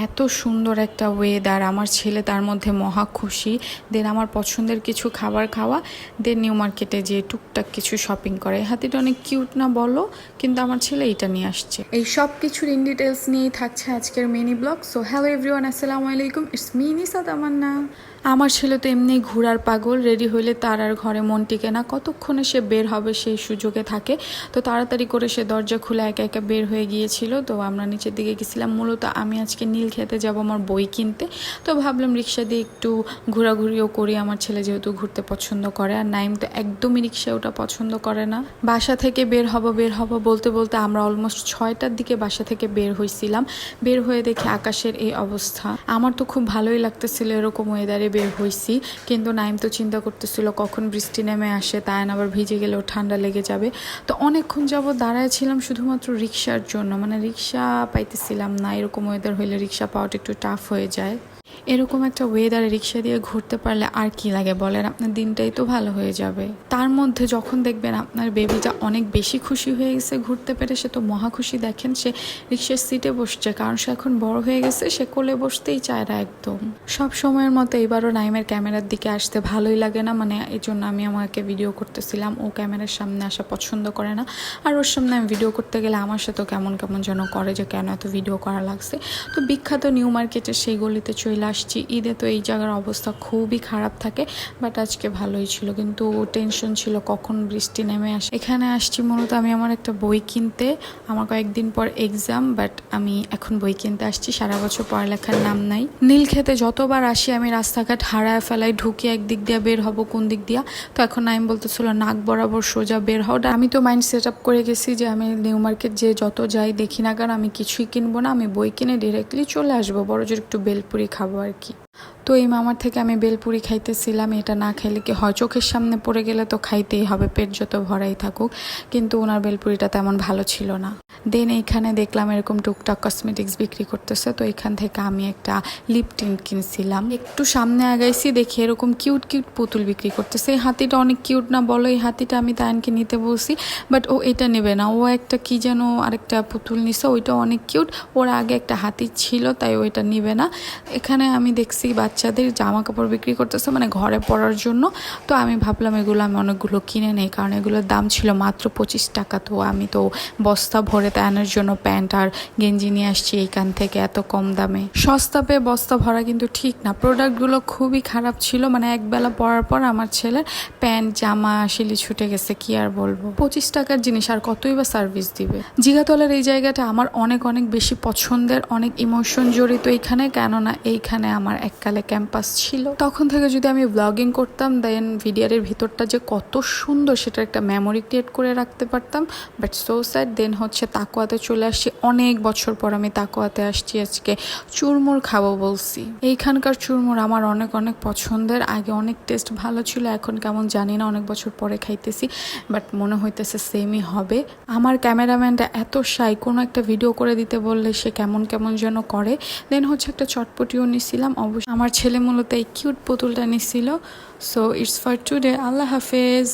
এত সুন্দর একটা ওয়েদার, আমার ছেলে তার মধ্যে মহা খুশি। দেন আমার পছন্দের কিছু খাবার খাওয়া, দেন নিউ মার্কেটে যেয়ে টুকটাক কিছু শপিং করে। হাতিটা অনেক কিউট না বলো, কিন্তু আমার ছেলে এটা নিয়ে আসছে। এই সব কিছুর ইন ডিটেলস নিয়েই থাকছে আজকের mini blog. So hello everyone, আসসালামু আলাইকুম, ইটস মি নিসা তামান্না। আমার ছেলে তো এমনি ঘোরার পাগল, রেডি হইলে তার আর ঘরে মন টিকে না, কতক্ষণে সে বের হবে সেই সুযোগে থাকে। তো তাড়াতাড়ি করে সে দরজা খুলে একা একা বের হয়ে গিয়েছিল। তো আমরা নিচের দিকে গেছিলাম, মূলত আমি আজকে নীল খেতে যাব আমার বই কিনতে। তো ভাবলাম রিক্সা দিয়ে একটু ঘোরাঘুরিও করি, আমার ছেলে যেহেতু ঘুরতে পছন্দ করে। আর নাইম তো একদমই রিক্সা ওটা পছন্দ করে না। বাসা থেকে বের হব বলতে বলতে আমরা অলমোস্ট 6টার দিকে বাসা থেকে বের হয়েছিলাম। বের হয়ে দেখি আকাশের এই অবস্থা। আমার তো খুব ভালোই লাগতেছিল এরকম ওয়েদারে বের হয়েছি, কিন্তু নাইম তো চিন্তা করতেছিল কখন বৃষ্টি নেমে আসে, তাই আবার ভিজে গেলেও ঠান্ডা লেগে যাবে। তো অনেকক্ষণ যাবত দাঁড়ায় ছিলাম শুধুমাত্র রিক্সার জন্য, মানে রিক্সা পাইতেছিলাম না। এরকম ওয়েদার হইলে রিক্সা পাওয়াটা একটু টাফ হয়ে যায়। এরকম একটা ওয়েদারে রিক্সা দিয়ে ঘুরতে পারলে আর কি লাগে বলেন, আপনার দিনটাই তো ভালো হয়ে যাবে। তার মধ্যে যখন দেখবেন আপনার বেবিটা অনেক বেশি খুশি হয়ে গেছে ঘুরতে পেরে, সে তো মহা খুশি। দেখেন সে রিক্সার সিটে বসছে, কারণ সে এখন বড় হয়ে গেছে, সে কোলে বসতেই চায় না একদম। সব সময়ের মতো এবারও নাইমের ক্যামেরার দিকে আসতে ভালোই লাগে না, মানে এই জন্য আমি আমাকে ভিডিও করতেছিলাম। ও ক্যামেরার সামনে আসা পছন্দ করে না, আর ওর সামনে আমি ভিডিও করতে গেলে আমার সাথে কেমন কেমন যেন করে, যে কেন এত ভিডিও করা লাগছে। তো বিখ্যাত নিউ মার্কেটের সেই গলিতে চলে আসছি। ঈদে তো এই জায়গার অবস্থা খুবই খারাপ থাকে, বাট আজকে ভালোই ছিল, কিন্তু টেনশন ছিল কখন বৃষ্টি নেমে আসে। এখানে আসছি মূলত আমি আমার একটা বই কিনতে। আমার কয়েকদিন পর এক্সাম, বাট আমি এখন বই কিনতে আসছি। সারা বছর পড়ালেখার নাম নাই। নীল খেতে যতবার আসি আমি রাস্তাঘাট হারায় ফেলাই, ঢুকি একদিক দিয়ে বের হব কোন দিক দিয়া। তো এখন আমি বলতেছিল নাক বরাবর সোজা বের হও। আমি তো মাইন্ড সেট আপ করে গেছি যে আমি নিউ মার্কেট যে যত যাই দেখি না কারণ আমি কিছুই কিনবো না, আমি বই কিনে ডিরেক্টলি চলে আসবো, বড় জোর একটু বেলপুরি খাবো আর কি। তো এই মামার থেকে আমি বেলপুরি খাইতেছিলাম। এটা না খাইলে কি হয়, চোখের সামনে পড়ে গেলে তো খাইতেই হবে, পেট যত ভরাই থাকুক। কিন্তু ওনার বেলপুরিটা তেমন ভালো ছিল না। দেন এইখানে দেখলাম এরকম টুকটাক কসমেটিক্স বিক্রি করতেছে, তো এখান থেকে আমি একটা লিপ টিন্ট কিনছিলাম। একটু সামনে আগাইছি, দেখি এরকম কিউট কিউট পুতুল বিক্রি করতেছে। এই হাতিটা অনেক কিউট না বলো, এই হাতিটা আমি তায়ানকে নিতে বলছি, বাট ও এটা নেবে না। ও একটা কি যেন আরেকটা পুতুল নিছে, ওইটা অনেক কিউট। ওর আগে একটা হাতি ছিল, তাই ওইটা নিবে না। এখানে আমি দেখছি বাচ্চাদের জামা কাপড় বিক্রি করতেছে, মানে ঘরে পরার জন্য। তো আমি ভাবলাম এগুলো আমি অনেকগুলো কিনে নেই, কারণ এগুলোর দাম ছিল মাত্র 25 টাকা। তো আমি তো বস্তা ভরে তায়ানোর জন্য প্যান্ট আর গেঞ্জি নিয়ে আসছি এইখান থেকে এত কম দামে। সস্তা পেয়ে বস্তা ভরা কিন্তু ঠিক না, প্রোডাক্টগুলো খুবই খারাপ ছিল। মানে একবেলা পরার পর আমার ছেলের প্যান্ট জামা শিলি ছুটে গেছে, কি আর বলবো। 25 টাকার জিনিস আর কতই বা সার্ভিস দিবে। জিগাতলার এই জায়গাটা আমার অনেক অনেক বেশি পছন্দের, অনেক ইমোশন জড়িত এইখানে, কেননা এইখানে আমার এককালে ক্যাম্পাস ছিল। তখন থেকে যদি আমি ব্লগিং করতাম, দেন ভিডিওর ভিতরটা যে কত সুন্দর সেটা একটা মেমোরি ক্রিয়েট করে রাখতে পারতাম। But so sad. দেন হচ্ছে তাকুয়াতে চলে আসছি, অনেক বছর পর আমি তাকুয়াতে আসছি। আজকে চুরমুর খাবো বলছি। এইখানকার চুরমুর আমার অনেক অনেক পছন্দের। আগে অনেক টেস্ট ভালো ছিল, এখন কেমন জানি না, অনেক বছর পরে খাইতেছি, বাট মনে হইতেছে সেমই হবে। আমার ক্যামেরাম্যানটা এত শাই, কোনো একটা ভিডিও করে দিতে বললে সে কেমন কেমন যেন করে। দেন হচ্ছে একটা চটপটিও নিছিলাম। অবশ্যই আমার ছেলে মূলত এই কিউট পুতুলটা নিছিল। So it's for today. আল্লাহ হাফেজ।